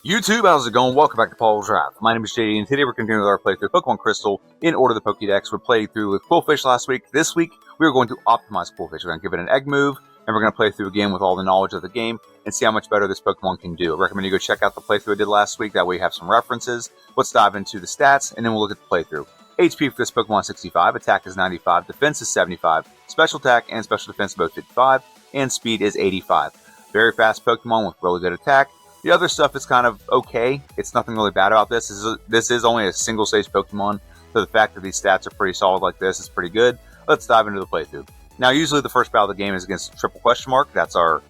YouTube, how's it going? Welcome back to Paul's Draft. My name is JD, and today we're continuing with our playthrough of Pokémon Crystal in Order of the Pokédex. We played through with Qwilfish last week. This week, we are going to optimize Qwilfish. We're going to give it an egg move, and we're going to play through again with all the knowledge of the game and see how much better this Pokemon can do. I recommend you go check out the playthrough I did last week. That way you have some references. Let's dive into the stats, and then we'll look at the playthrough. HP for this Pokemon is 65, attack is 95, defense is 75, special attack and special defense both 55, and speed is 85. Very fast Pokemon with really good attack. The other stuff is kind of okay. It's nothing really bad about this. This is only a single stage Pokemon, so the fact that these stats are pretty solid like this is pretty good. Let's dive into the playthrough. Now, usually the first battle of the game is against triple question mark. That's our,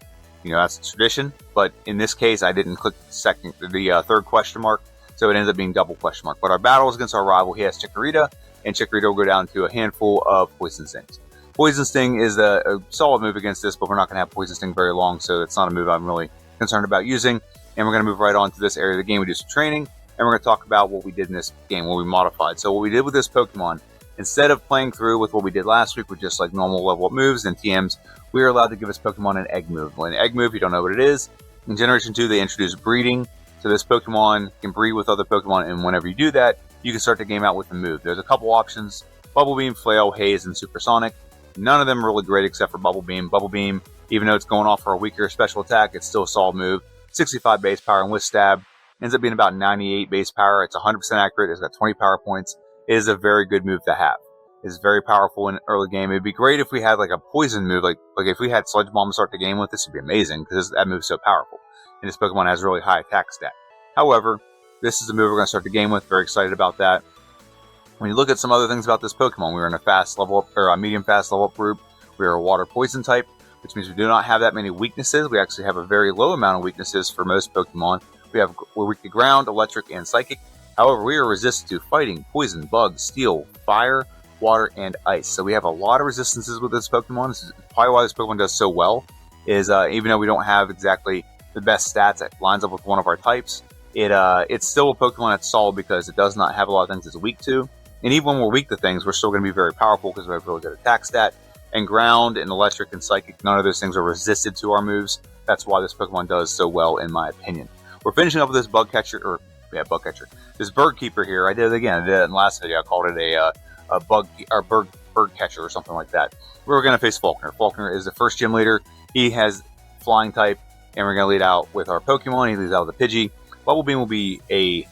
that's tradition. But in this case, I didn't click the third question mark, so it ends up being double question mark. But our battle is against our rival. He has Chikorita, and Chikorita will go down to a handful of Poison Stings. Poison Sting is a solid move against this, but we're not going to have Poison Sting very long, so it's not a move I'm really concerned about using. And we're going to move right on to this area of the game. We do some training, and we're going to talk about what we did in this game, what we modified. So what we did with this Pokemon, instead of playing through with what we did last week with just like normal level up moves and TMs, we are allowed to give this Pokemon an egg move. Well, an egg move, you don't know what it is. In Generation 2, they introduced breeding. So this Pokemon can breed with other Pokemon, and whenever you do that, you can start the game out with the move. There's a couple options: Bubble Beam, Flail, Haze, and Supersonic. None of them are really great except for Bubble Beam. Bubble Beam, even though it's going off for a weaker special attack, it's still a solid move. 65 base power, and with stab ends up being about 98 base power. It's 100% accurate. It's got 20 power points. It is a very good move to have. It's very powerful in early game. It'd be great if we had like a poison move, like if we had Sludge Bomb to start the game with. This would be amazing because that move's so powerful, and this Pokemon has a really high attack stat. However, this is the move we're going to start the game with. Very excited about that. When you look at some other things about this Pokemon, we were in a fast level up, or a medium fast level up group. We are a water poison type, which means we do not have that many weaknesses. We actually have a very low amount of weaknesses for most Pokemon. We're weak to ground, electric, and psychic. However, we are resistant to fighting, poison, bugs, steel, fire, water, and ice. So we have a lot of resistances with this Pokemon. This is probably why this Pokemon does so well, is even though we don't have exactly the best stats that lines up with one of our types, it's still a Pokemon that's solid because it does not have a lot of things it's weak to. And even when we're weak to things, we're still going to be very powerful because we have a really good attack stat. And ground and electric and psychic, none of those things are resisted to our moves. That's why this Pokemon does so well, in my opinion. We're finishing up with this bug catcher. This bird keeper here. I did it again. I did it in the last video. I called it a bird catcher or something like that. We're going to face Falkner. Falkner is the first gym leader. He has flying type, and we're going to lead out with our Pokemon. He leads out with a Pidgey. Bubble Beam will be a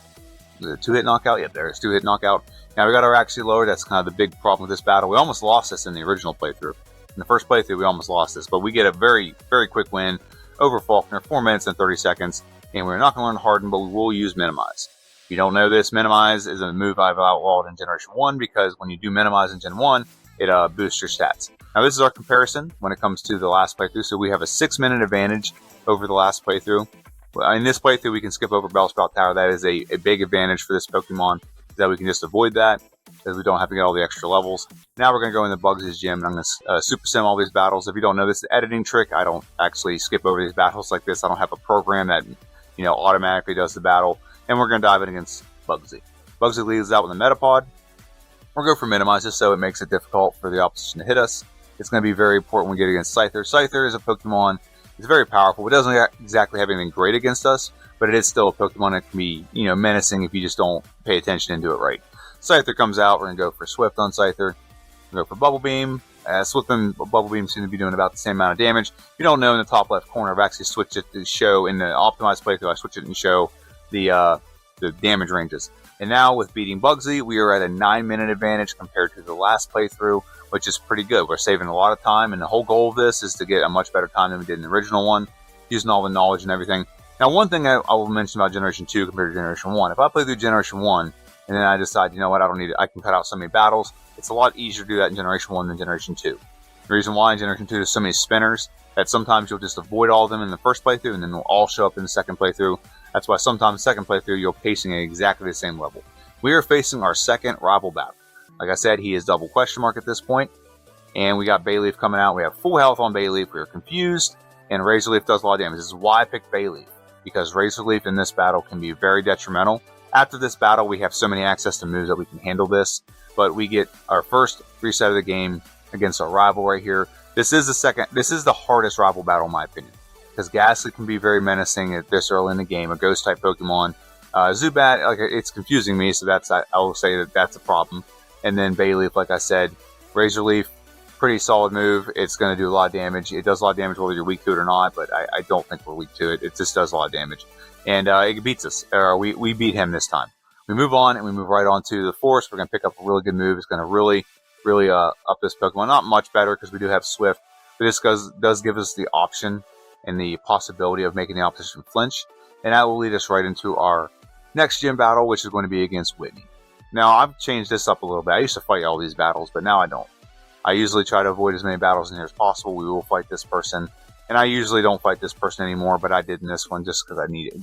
2-hit knockout. Yep, there's 2-hit knockout. Now, we got our Axie lower. That's kind of the big problem with this battle. We almost lost this in the original playthrough. In the first playthrough, we almost lost this, but we get a very, very quick win over Falkner, 4 minutes and 30 seconds, and we're not going to learn Harden, but we will use Minimize. If you don't know this, Minimize is a move I've outlawed in Generation 1, because when you do Minimize in Gen 1, it boosts your stats. Now, this is our comparison when it comes to the last playthrough, so we have a 6-minute advantage over the last playthrough. In this playthrough, we can skip over Bellsprout Tower. That is a big advantage for this Pokemon, that we can just avoid that, because we don't have to get all the extra levels. Now we're going to go into Bugs' gym, and I'm going to super sim all these battles. If you don't know this editing trick, I don't actually skip over these battles like this. I don't have a program that automatically does the battle. And we're going to dive in against Bugsy. Bugsy leads out with a Metapod. We'll go for Minimize just so it makes it difficult for the opposition to hit us. It's going to be very important when we get against Scyther. Scyther is a Pokemon. It's very powerful. It doesn't exactly have anything great against us, but it is still a Pokemon that can be, menacing if you just don't pay attention and do it right. Scyther comes out. We're going to go for Swift on Scyther. We'll go for Bubble Beam. Swift and Bubble Beam seem to be doing about the same amount of damage. If you don't know, in the top left corner, I've actually switched it to show, in the optimized playthrough, I switched it and show the damage ranges. And now with beating Bugsy, we are at a 9-minute advantage compared to the last playthrough, which is pretty good. We're saving a lot of time, and the whole goal of this is to get a much better time than we did in the original one, using all the knowledge and everything. Now, one thing I will mention about Generation 2 compared to Generation 1, if I play through Generation 1, and then I decide, you know what, I don't need it, I can cut out so many battles, it's a lot easier to do that in Generation 1 than Generation 2. The reason why in Generation 2 there's so many spinners, that sometimes you'll just avoid all of them in the first playthrough, and then they'll all show up in the second playthrough. That's why sometimes the second playthrough you're pacing at exactly the same level. We are facing our second rival battle. Like I said, he is double question mark at this point. And we got Bayleaf coming out. We have full health on Bayleaf. We are confused. And Razor Leaf does a lot of damage. This is why I picked Bayleaf, because Razor Leaf in this battle can be very detrimental. After this battle, we have so many access to moves that we can handle this. But we get our first reset of the game against our rival right here. This is the hardest rival battle in my opinion. because Ghastly can be very menacing at this early in the game. A Ghost type Pokemon. Zubat, like, it's confusing me, so I will say that that's a problem. And then Bayleaf, like I said, Razor Leaf, pretty solid move. It's going to do a lot of damage. It does a lot of damage whether you're weak to it or not, but I don't think we're weak to it. It just does a lot of damage. And it beats us. We beat him this time. We move on, and we move right on to the Forest. We're going to pick up a really good move. It's going to really up this Pokemon. Not much better because we do have Swift, but this does give us the option and the possibility of making the opposition flinch. And that will lead us right into our next gym battle, which is going to be against Whitney. Now, I've changed this up a little bit. I used to fight all these battles, but now I don't. I usually try to avoid as many battles in here as possible. We will fight this person. And I usually don't fight this person anymore, but I did in this one just because I need it.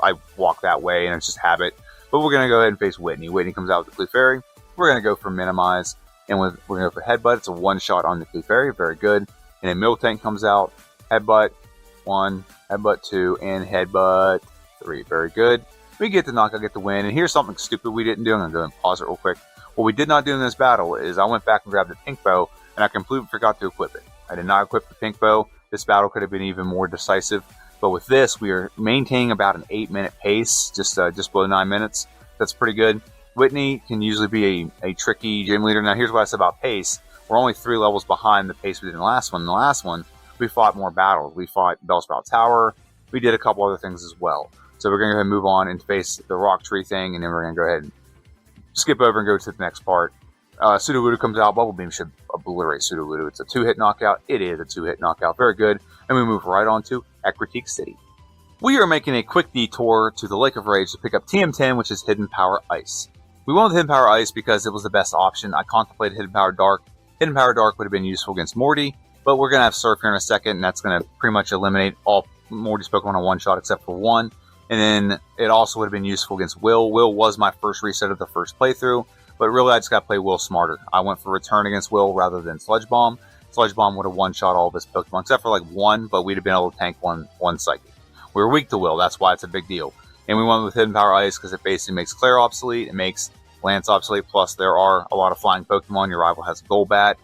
I walk that way, and it's just habit. But we're going to go ahead and face Whitney. Whitney comes out with the Qwilfish. We're going to go for Minimize, and we're going to go for Headbutt. It's a one-shot on the Qwilfish. Very good. And then Miltank comes out. Headbutt 1, Headbutt 2, and Headbutt 3. Very good. We get the knockout, get the win. And here's something stupid we didn't do. I'm going to go ahead and pause it real quick. What we did not do in this battle is I went back and grabbed the pink bow, and I completely forgot to equip it. I did not equip the pink bow. This battle could have been even more decisive. But with this, we are maintaining about an 8-minute pace, just below 9 minutes. That's pretty good. Whitney can usually be a tricky gym leader. Now, here's what I said about pace. We're only 3 levels behind the pace we did in the last one. In the last one, we fought more battles. We fought Bellsprout Tower. We did a couple other things as well. So we're going to go ahead and move on and face the rock tree thing, and then we're going to go ahead and skip over and go to the next part. Sudowoodo comes out. Bubble Beam should obliterate Sudowoodo. It's a 2-hit knockout. It is a 2-hit knockout. Very good. And we move right on to Ecruteak City. We are making a quick detour to the Lake of Rage to pick up TM10, which is Hidden Power Ice. We went with Hidden Power Ice because it was the best option. I contemplated Hidden Power Dark. Hidden Power Dark would have been useful against Morty, but we're going to have Surf here in a second, and that's going to pretty much eliminate all Morty's Pokemon on one shot except for one. And then it also would have been useful against Will. Will was my first reset of the first playthrough, but really I just got to play Will smarter. I went for Return against Will rather than Sludge Bomb. Sludge Bomb would have one-shot all of his Pokemon, except for like one, but we'd have been able to tank one Psychic. We were weak to Will, that's why it's a big deal. And we went with Hidden Power Ice because it basically makes Claire obsolete, it makes Lance obsolete, plus there are a lot of flying Pokemon. Your rival has Golbat.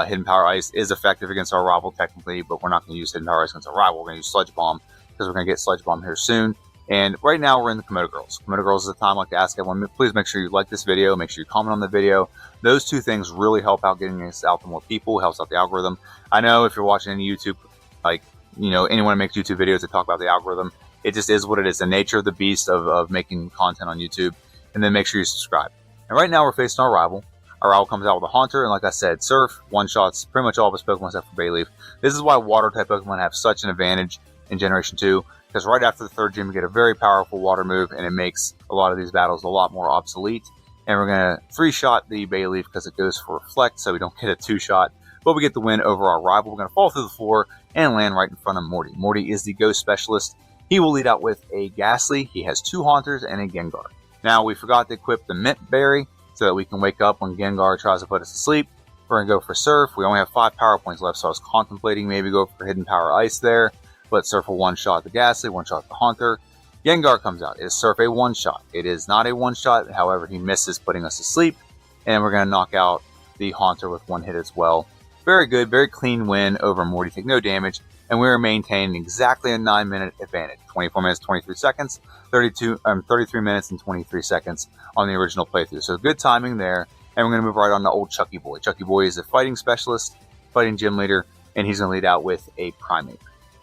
Hidden Power Ice is effective against our rival technically, but we're not going to use Hidden Power Ice against our rival. We're going to use Sludge Bomb because we're going to get Sludge Bomb here soon. And right now we're in the Komodo Girls. Komodo Girls is a time I like to ask everyone, please make sure you like this video, make sure you comment on the video. Those two things really help out getting this out to more people, helps out the algorithm. I know if you're watching any YouTube, like, you know, anyone who makes YouTube videos that talk about the algorithm, it just is what it is, the nature of the beast of making content on YouTube. And then make sure you subscribe. And right now we're facing our rival. Our rival comes out with a Haunter, and like I said, Surf, one-shots pretty much all of his Pokemon except for Bayleaf. This is why Water-type Pokemon have such an advantage in Generation 2, because right after the third gym, we get a very powerful water move, and it makes a lot of these battles a lot more obsolete. And we're going to 3-shot the Bayleaf because it goes for Reflect, so we don't get a 2-shot. But we get the win over our rival. We're going to fall through the floor and land right in front of Morty. Morty is the Ghost Specialist. He will lead out with a Ghastly. He has 2 Haunters and a Gengar. Now, we forgot to equip the Mint Berry so that we can wake up when Gengar tries to put us to sleep. We're going to go for Surf. We only have 5 power points left, so I was contemplating maybe go for Hidden Power Ice there. But Surf will one-shot the Ghastly, one-shot the Haunter. Gengar comes out. Is Surf a one-shot? It is not a one-shot. However, he misses putting us to sleep. And we're going to knock out the Haunter with 1 hit as well. Very good, very clean win over Morty. Take no damage. And we are maintaining exactly a 9-minute advantage. 24 minutes, 23 seconds. 33 minutes and 23 seconds on the original playthrough. So good timing there. And we're going to move right on to old Chucky Boy. Chucky Boy is a fighting specialist, fighting gym leader, and he's going to lead out with a Primeape.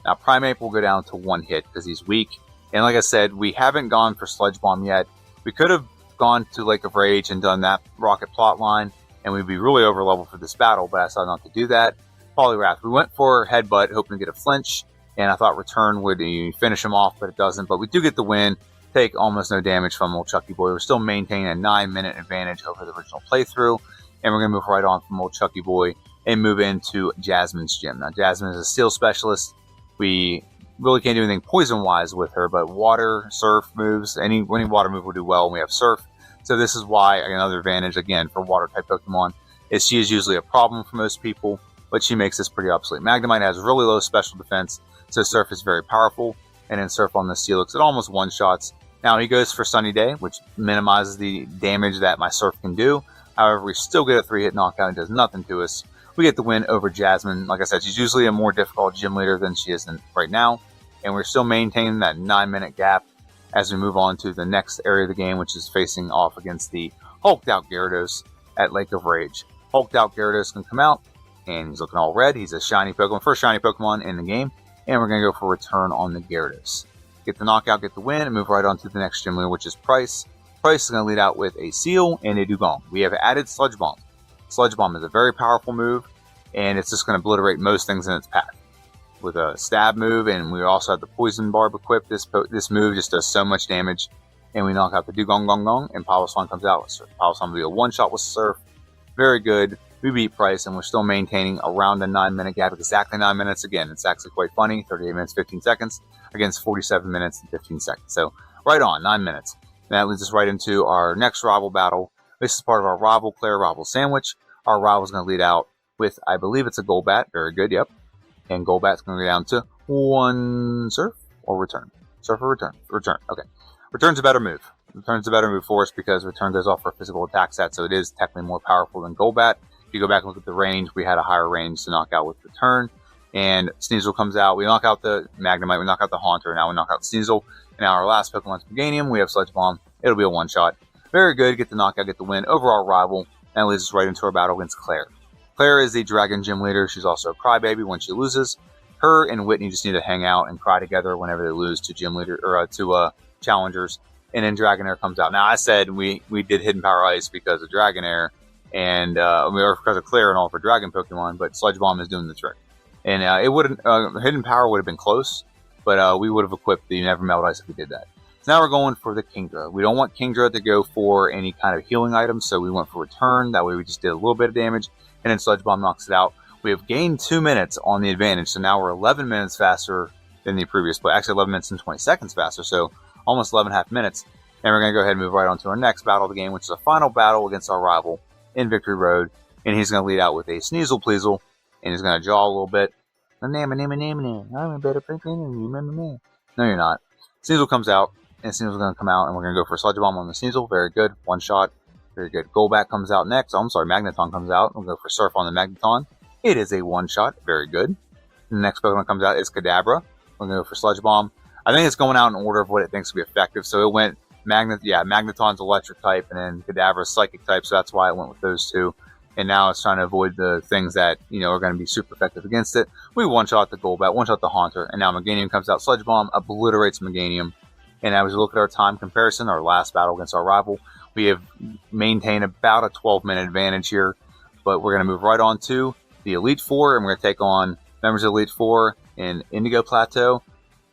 Now, Primeape will go down to 1 hit because he's weak. And like I said, we haven't gone for Sludge Bomb yet. We could have gone to Lake of Rage and done that Rocket plotline, and we'd be really over level for this battle, but I decided not to do that. Poliwrath. We went for Headbutt, hoping to get a flinch, and I thought Return would finish him off, but it doesn't. But we do get the win, take almost no damage from old Chucky Boy. We're still maintaining a 9-minute advantage over the original playthrough, and we're going to move right on from old Chucky Boy and move into Jasmine's gym. Now, Jasmine is a Steel Specialist. We really can't do anything poison-wise with her, but Water, Surf moves, any Water move will do well, and we have Surf. So this is why another advantage, again, for Water-type Pokemon is she is usually a problem for most people, but she makes this pretty obsolete. Magnemite has really low special defense, so Surf is very powerful, and then Surf on the Steelix, it almost one-shots. Now, he goes for Sunny Day, which minimizes the damage that my Surf can do. However, we still get a 3-hit knockout. It does nothing to us. we get the win over Jasmine. Like I said, she's usually a more difficult gym leader than she is right now, and we're still maintaining that 9-minute gap as we move on to the next area of the game, which is facing off against the hulked out Gyarados at Lake of Rage. Hulked out Gyarados can come out, and he's looking all red. He's a shiny Pokemon, first shiny Pokemon in the game, and we're going to go for return on the Gyarados. Get the knockout, get the win, and move right on to the next gym leader, which is Price. Price is going to lead out with a Seal and a Dugong. We have added Sludge Bomb. Sludge Bomb is a very powerful move, and it's just going to obliterate most things in its path. With a stab move, and we also have the Poison Barb equipped. This move just does so much damage, and we knock out the Dugong Gong Gong, and Piloswine comes out with Surf. Piloswine will be a one-shot with Surf. Very good. We beat Price, and we're still maintaining around the 9-minute gap. Exactly 9 minutes. Again, it's actually quite funny. 38 minutes, 15 seconds against 47 minutes and 15 seconds. So right on, 9 minutes. And that leads us right into our next rival battle. This is part of our rival player rival sandwich. Our rival is going to lead out with, I believe it's a Golbat. Very good, yep. And Golbat's going to go down to 1 Surf or Return. Surf or Return? Return, okay. Return's a better move. Return's a better move for us because Return goes off our physical attack stat, so it is technically more powerful than Golbat. If you go back and look at the range, we had a higher range to knock out with Return. And Sneasel comes out. We knock out the Magnemite, we knock out the Haunter, now we knock out Sneasel. And now our last Pokemon's Meganium, we have Sludge Bomb. It'll be a one-shot. Very good, get the knockout, get the win over our rival. And that leads us right into our battle against Claire. Claire is the Dragon Gym leader. She's also a crybaby when she loses. Her and Whitney just need to hang out and cry together whenever they lose to gym leader or to challengers. And then Dragonair comes out. Now I said we did Hidden Power Ice because of Dragonair and because of Claire and all for Dragon Pokemon, but Sludge Bomb is doing the trick. And it wouldn't Hidden Power would have been close, but we would have equipped the Never Melt Ice if we did that. So now we're going for the Kingdra. We don't want Kingdra to go for any kind of healing items, so we went for Return. That way we just did a little bit of damage, and then Sludge Bomb knocks it out. We have gained 2 minutes on the advantage, so now we're 11 minutes faster than the previous play. Actually, 11 minutes and 20 seconds faster, so almost 11.5 minutes. And we're going to go ahead and move right on to our next battle of the game, which is a final battle against our rival in Victory Road. And he's going to lead out with a Sneasel Pleasel, and he's going to jaw a little bit. I'm a better person than you, remember me. No, you're not. Sneasel comes out, and Sneasel's going to come out, and we're going to go for Sludge Bomb on the Sneasel. Very good. One shot. Very good. Golbat comes out next. Oh, I'm sorry, Magneton comes out. We'll go for Surf on the Magneton. It is a one-shot. Very good. The next Pokemon comes out is Kadabra. We're going to go for Sludge Bomb. I think it's going out in order of what it thinks will be effective. So it went Magneton's electric type, and then Kadabra's psychic type, so that's why I went with those two. And now it's trying to avoid the things that, are going to be super effective against it. We one-shot the Golbat, one-shot the Haunter, and now Meganium comes out. Sludge Bomb obliterates Meganium. And as we look at our time comparison, our last battle against our rival, we have maintained about a 12-minute advantage here. But we're going to move right on to the Elite Four, and we're going to take on members of Elite Four in Indigo Plateau.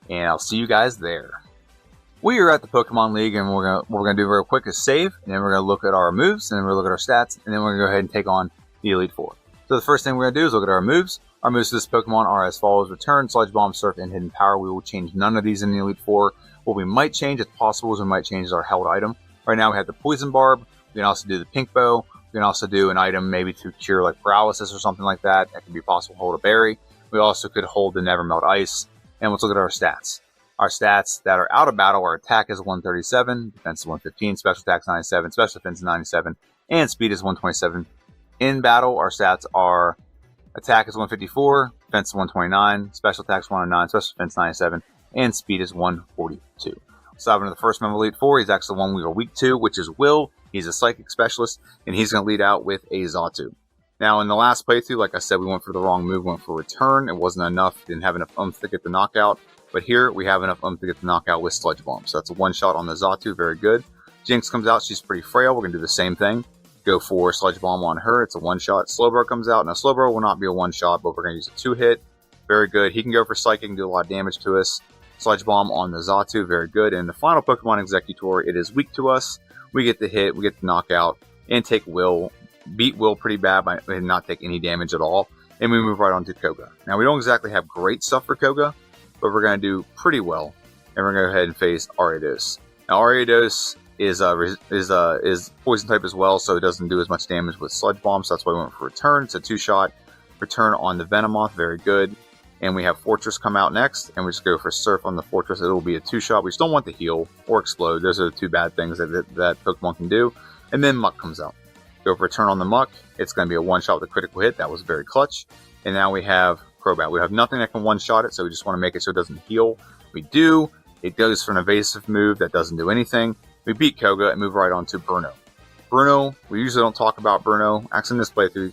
And I'll see you guys there. We are at the Pokemon League, and we're gonna do real quick is save, and then we're gonna look at our moves, and then we're gonna look at our stats, and then we're gonna go ahead and take on the Elite Four. So the first thing we're gonna do is look at our moves. Our moves to this Pokemon are as follows: Return, Sludge Bomb, Surf, and Hidden Power. We will change none of these in the Elite Four. What we might change, if possible, is we might change our held item. Right now we have the Poison Barb. We can also do the Pink Bow. We can also do an item maybe to cure like paralysis or something like that. That could be possible. Hold a berry. We also could hold the Never Melt Ice. And let's look at our stats. Our stats that are out of battle, our attack is 137, defense is 115, special attack is 97, special defense is 97, and speed is 127. In battle, our stats are attack is 154, defense is 129, special attack is 109, special defense 97, and speed is 142. So having the first member of Elite Four, he's actually the one we are weak to, which is Will. He's a psychic specialist, and he's going to lead out with a Xatu. Now, in the last playthrough, like I said, we went for the wrong move, went for Return. It wasn't enough, didn't have enough oomph to get the knockout. But here, we have enough to get the knockout with Sludge Bomb. So that's a one-shot on the Xatu, very good. Jinx comes out, she's pretty frail. We're going to do the same thing. Go for Sludge Bomb on her, it's a one-shot. Slowbro comes out. Now, Slowbro will not be a one-shot, but we're going to use a two-hit. Very good. He can go for Psychic and do a lot of damage to us. Sludge Bomb on the Xatu, very good. And the final Pokemon Executor, it is weak to us. We get the hit, we get the knockout, and take Will. Beat Will pretty bad by not take any damage at all. And we move right on to Koga. Now, we don't exactly have great stuff for Koga, but we're going to do pretty well, and we're going to go ahead and face Ariados. Now, Ariados is poison type as well, so it doesn't do as much damage with Sludge Bomb, so that's why we went for Return. It's a two-shot. Return on the Venomoth, very good. And we have Fortress come out next, and we just go for Surf on the Fortress. It'll be a two-shot. We just don't want the Heal or Explode. Those are the two bad things that Pokemon can do. And then Muck comes out. Go for Return on the Muck. It's going to be a one-shot with a critical hit. That was very clutch. And now we have Crobat. We have nothing that can one-shot it, so we just want to make it so it doesn't heal. We do. It goes for an evasive move that doesn't do anything. We beat Koga and move right on to Bruno. Bruno, we usually don't talk about Bruno. Actually, in this playthrough,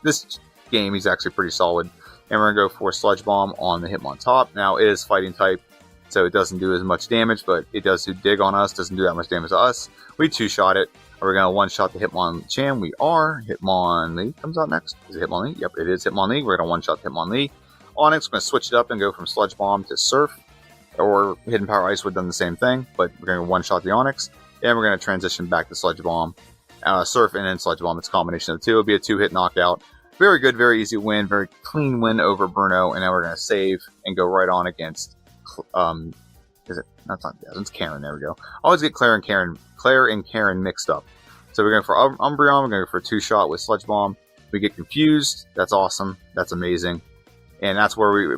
this game, he's actually pretty solid. And we're going to go for Sludge Bomb on the Hitmontop. Now, it is fighting type, so it doesn't do as much damage, but it does do dig on us. Doesn't do that much damage to us. We two-shot it. Are we going to one-shot the Hitmonchan? We are. Hitmonlee comes out next. Is it Hitmonlee? Yep, it is Hitmonlee. We're going to one-shot Hitmonlee. Onix, we're going to switch it up and go from Sludge Bomb to Surf. Or Hidden Power Ice would have done the same thing, but we're going to one-shot the Onix. And we're going to transition back to Sludge Bomb. Surf and then Sludge Bomb. It's a combination of the two. It'll be a two-hit knockout. Very good, very easy win. Very clean win over Bruno. And now we're going to save and go right on against... is it? That's not... Yeah, it's Karen. There we go. I always get Claire and Karen mixed up. So we're going for Umbreon. We're going to go for a two-shot with Sludge Bomb. We get confused. That's awesome. That's amazing. And that's where we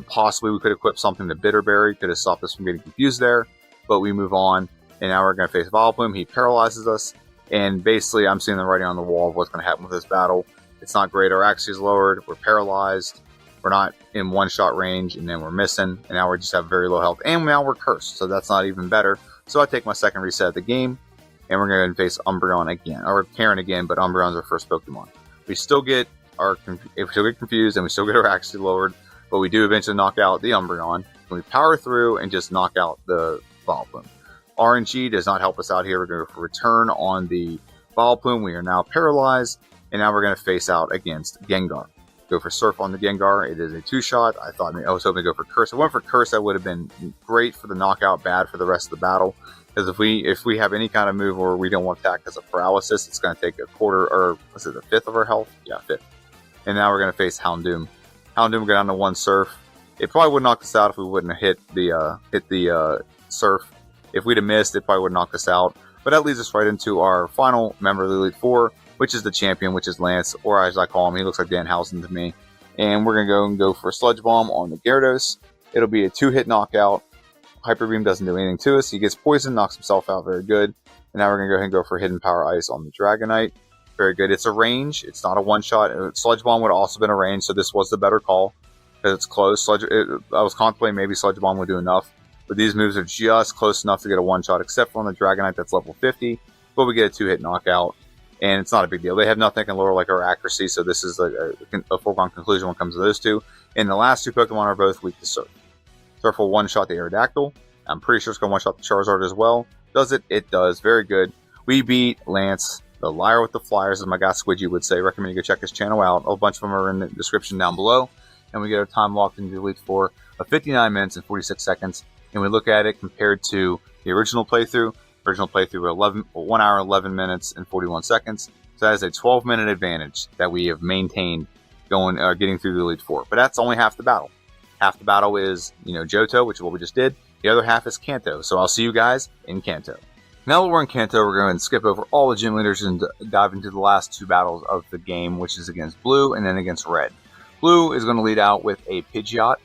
could equip something to Bitterberry. Could have stopped us from getting confused there. But we move on. And now we're going to face Vileplume. He paralyzes us. And basically, I'm seeing the writing on the wall of what's going to happen with this battle. It's not great. Our accuracy is lowered. We're paralyzed. We're not in one-shot range. And then we're missing. And now we just have very low health. And now we're cursed. So that's not even better. So I take my second reset of the game. And we're going to face Umbreon again. Or Karen again. But Umbreon's our first Pokemon. We still get confused. And we still get our accuracy lowered. But we do eventually knock out the Umbreon. And we power through and just knock out the Vileplume. RNG does not help us out here. We're going to go for Return on the Vileplume. We are now paralyzed. And now we're going to face out against Gengar. Go for Surf on the Gengar. It is a two-shot. I was hoping to go for Curse. I went for Curse. That would have been great for the knockout, bad for the rest of the battle. Because if we have any kind of move where we don't want to attack as a paralysis, it's going to take a quarter, or was it a fifth of our health? Yeah, fifth. And now we're going to face Houndoom. Houndoom go down to one Surf. It probably would knock us out if we wouldn't have hit the Surf. If we'd have missed, it probably would knock us out. But that leads us right into our final member of the Elite Four, which is the champion, which is Lance, or as I call him, he looks like Danhausen to me. And we're going to go for Sludge Bomb on the Gyarados. It'll be a two-hit knockout. Hyper Beam doesn't do anything to us. He gets poisoned, knocks himself out very good. And now we're going to go ahead and go for Hidden Power Ice on the Dragonite. Very good. It's a range. It's not a one-shot. Sludge Bomb would have also been a range, so this was the better call because it's close. I was contemplating maybe Sludge Bomb would do enough. But these moves are just close enough to get a one-shot, except for on the Dragonite that's level 50. But we get a two-hit knockout, and it's not a big deal. They have nothing that can lower like our accuracy, so this is a foregone conclusion when it comes to those two. And the last two Pokemon are both weak to Surf. Surf will one-shot the Aerodactyl. I'm pretty sure it's going to one-shot the Charizard as well. Does it? It does. Very good. We beat Lance, the liar with the flyers, as my guy Squidgy would say. Recommend you go check his channel out. A bunch of them are in the description down below. And we get our time locked into the Elite Four of 59 minutes and 46 seconds. And we look at it compared to the original playthrough. Original playthrough 1 hour, 11 minutes, and 41 seconds. So that is a 12-minute advantage that we have maintained getting through the Elite Four. But that's only half the battle. Half the battle is, Johto, which is what we just did. The other half is Kanto. So I'll see you guys in Kanto. Now that we're in Kanto, we're going to skip over all the gym leaders and dive into the last two battles of the game, which is against Blue and then against Red. Blue is going to lead out with a Pidgeot.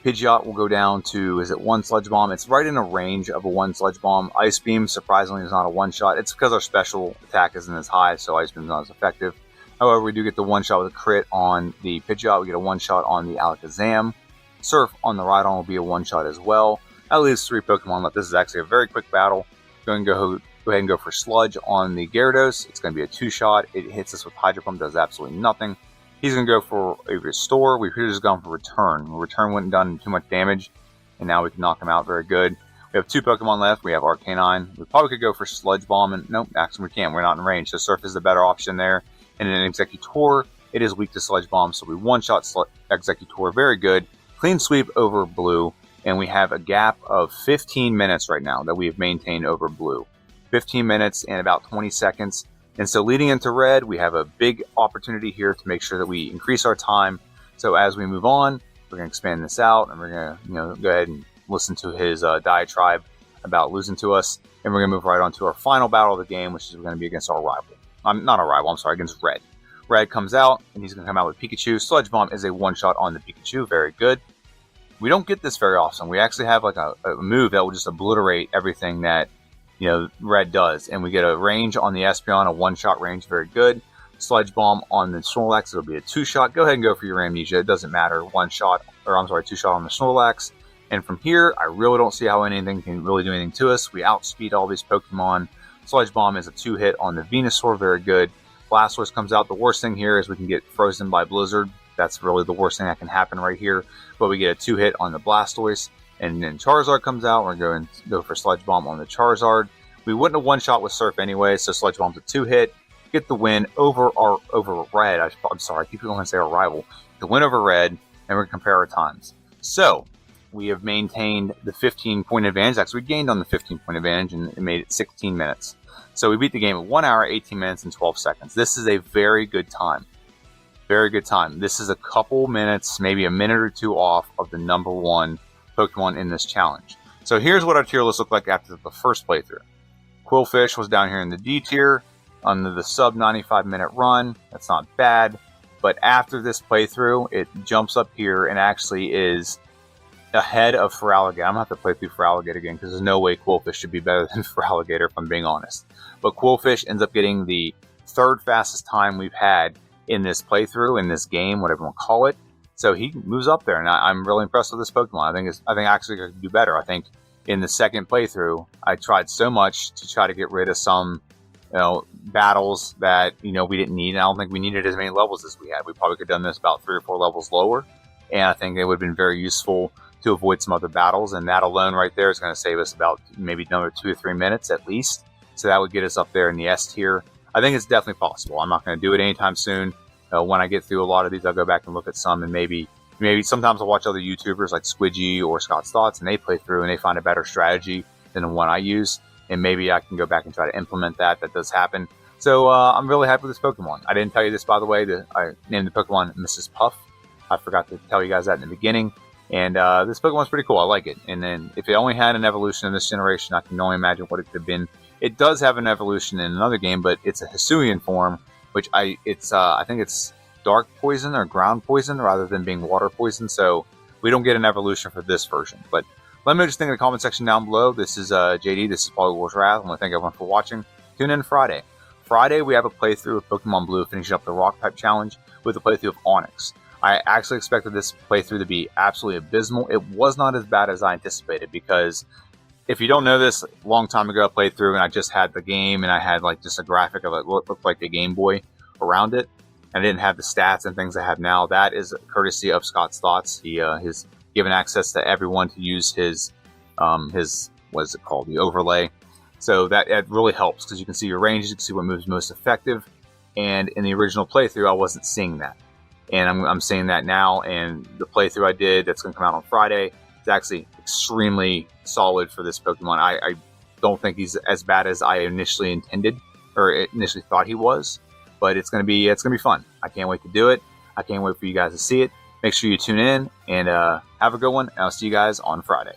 Pidgeot will go down to, is it one Sludge Bomb? It's right in a range of a one Sludge Bomb. Ice Beam, surprisingly, is not a one-shot. It's because our special attack isn't as high, so Ice Beam is not as effective. However, we do get the one-shot with a crit on the Pidgeot. We get a one-shot on the Alakazam. Surf on the Rhydon will be a one-shot as well. That leaves three Pokemon left. This is actually a very quick battle. Go ahead and go for Sludge on the Gyarados. It's going to be a two-shot. It hits us with Hydro Pump, does absolutely nothing. He's going to go for a Restore. We've just gone for Return. Return wouldn't done too much damage, and now we can knock him out very good. We have two Pokemon left. We have Arcanine. We probably could go for Sludge Bomb, and nope, actually we can't. We're not in range, so Surf is the better option there. And in an Executor, it is weak to Sludge Bomb, so we one-shot Executor. Very good. Clean sweep over Blue, and we have a gap of 15 minutes right now that we have maintained over Blue. 15 minutes and about 20 seconds. And so leading into Red, we have a big opportunity here to make sure that we increase our time. So as we move on, we're going to expand this out, and we're going to go ahead and listen to his diatribe about losing to us. And we're going to move right on to our final battle of the game, which is going to be against our rival. Not our rival, I'm sorry, against Red. Red comes out, and he's going to come out with Pikachu. Sludge Bomb is a one-shot on the Pikachu. Very good. We don't get this very often. We actually have like a move that will just obliterate everything that red does. And we get a range on the Espeon, a one-shot range, very good. Sludge Bomb on the Snorlax, it'll be a two-shot. Go ahead and go for your Amnesia. It doesn't matter. Two-shot on the Snorlax. And from here, I really don't see how anything can really do anything to us. We outspeed all these Pokemon. Sludge Bomb is a two-hit on the Venusaur, very good. Blastoise comes out. The worst thing here is we can get frozen by Blizzard. That's really the worst thing that can happen right here. But we get a two-hit on the Blastoise. And then Charizard comes out. We're going to go for Sludge Bomb on the Charizard. We wouldn't have one-shot with Surf anyway, so Sludge Bomb's a two-hit. Get the win over Red. I'm sorry, I keep going to say our rival. The win over Red, and we're going to compare our times. So, we have maintained the 15-point advantage. Actually, we gained on the 15-point advantage, and it made it 16 minutes. So we beat the game in 1 hour, 18 minutes, and 12 seconds. This is a very good time. Very good time. This is a couple minutes, maybe a minute or two off of the number one Pokemon in this challenge. So here's what our tier list looked like after the first playthrough. Qwilfish was down here in the D tier under the sub 95 minute run. That's not bad. But after this playthrough, it jumps up here and actually is ahead of Feraligatr. I'm going to have to play through Feraligatr again because there's no way Qwilfish should be better than Feraligatr if I'm being honest. But Qwilfish ends up getting the third fastest time we've had in this playthrough, in this game, whatever you want to call it. So he moves up there, and I'm really impressed with this Pokemon. I think actually I could do better. I think in the second playthrough, I tried so much to try to get rid of some battles that we didn't need. And I don't think we needed as many levels as we had. We probably could have done this about 3 or 4 levels lower, and I think it would have been very useful to avoid some other battles. And that alone right there is going to save us about maybe another 2 or 3 minutes at least. So that would get us up there in the S tier. I think it's definitely possible. I'm not going to do it anytime soon. When I get through a lot of these, I'll go back and look at some, and maybe sometimes I'll watch other YouTubers like Squidgy or Scott's Thoughts, and they play through and they find a better strategy than the one I use, and maybe I can go back and try to implement that. That does happen. So I'm really happy with this Pokemon. I didn't tell you this, by the way. I named the Pokemon Mrs. Puff. I forgot to tell you guys that in the beginning. And this Pokemon's pretty cool. I like it. And then if it only had an evolution in this generation, I can only imagine what it could have been. It does have an evolution in another game, but it's a Hisuian form, which I think it's dark poison or ground poison rather than being water poison. So we don't get an evolution for this version. But let me know what you think in the comment section down below. This is JD. This is Polywar's Wrath. I want to thank everyone for watching. Tune in Friday. Friday, we have a playthrough of Pokemon Blue, finishing up the Rock Type Challenge with a playthrough of Onix. I actually expected this playthrough to be absolutely abysmal. It was not as bad as I anticipated, because if you don't know this, a long time ago I played through and I just had the game and I had like just a graphic of it what looked like the Game Boy around it. I didn't have the stats and things I have now. That is courtesy of Scott's Thoughts. He has given access to everyone to use his what is it called? The overlay. So that really helps because you can see your ranges, you can see what moves most effective. And in the original playthrough, I wasn't seeing that. And I'm seeing that now, and the playthrough I did that's going to come out on Friday is actually extremely solid for this Pokemon. I don't think he's as bad as I initially intended or initially thought he was, but it's going to be fun. I can't wait to do it. I can't wait for you guys to see it. Make sure you tune in and have a good one. And I'll see you guys on Friday.